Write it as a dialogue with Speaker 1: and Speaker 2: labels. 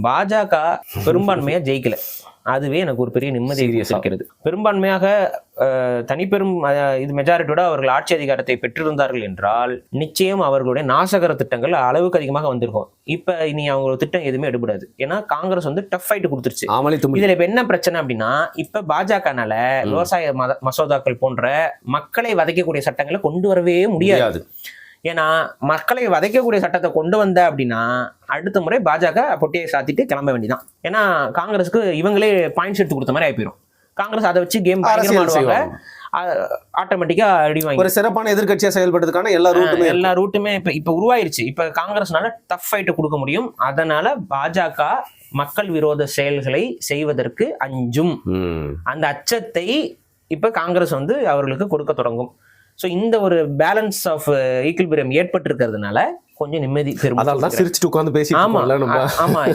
Speaker 1: பாஜக பெரும்பான்மையா ஜெயிக்கல, அதுவே எனக்கு ஒரு பெரிய நிம்மதியை இருக்கிறது. பெரும்பான்மையாக தனிப்பெரும் இது மெஜாரிட்டியோட அவர்கள் ஆட்சி அதிகாரத்தை பெற்றிருந்தார்கள் என்றால் நிச்சயம் அவர்களுடைய நாசகர திட்டங்கள் அளவுக்கு அதிகமாக வந்திருக்கும். இப்ப இனி அவங்க திட்டம் எதுவுமே எடுபடாது. ஏன்னா காங்கிரஸ் வந்து டஃப் ஃபைட் கொடுத்துருச்சு. இதுல இப்ப என்ன பிரச்சனை அப்படின்னா, இப்ப பாஜகனால விவசாய மசோதாக்கள் போன்ற மக்களை வதைக்கக்கூடிய சட்டங்களை கொண்டு வரவே முடியாது. ஏன்னா மக்களை வதைக்கக்கூடிய சட்டத்தை கொண்டு வந்த அப்படின்னா அடுத்த முறை பாஜக பொட்டியை சாத்திட்டு கிளம்ப வேண்டியதான். ஏன்னா காங்கிரஸுக்கு இவங்களே பாயிண்ட்ஸ் எடுத்து கொடுத்த மாதிரி ஆகி போயிடும். காங்கிரஸ் அதை வச்சு கேம் ஆடுவாங்க, ஆட்டோமேட்டிக்கா அடிவாங்க.
Speaker 2: ஒரு சிறப்பான எதிர்கட்சியா செயல்படுறதுக்கான எல்லா ரூட்டுமே
Speaker 1: இப்ப உருவாயிருச்சு. இப்ப காங்கிரஸ்னால டஃப் ஃபைட் கொடுக்க முடியும். அதனால பாஜக மக்கள் விரோத செயல்களை செய்வதற்கு அஞ்சும். அந்த அச்சத்தை இப்ப காங்கிரஸ் வந்து அவர்களுக்கு கொடுக்க தொடங்கும். ஸோ இந்த ஒரு பேலன்ஸ் ஆஃப் ஈக்குலிபிரியம் ஏற்பட்டு இருக்கிறதுனால கொஞ்சம் நிம்மதி பெரும்.
Speaker 2: சிரிச்சுட்டு உட்காந்து பேசி.
Speaker 1: ஆமா.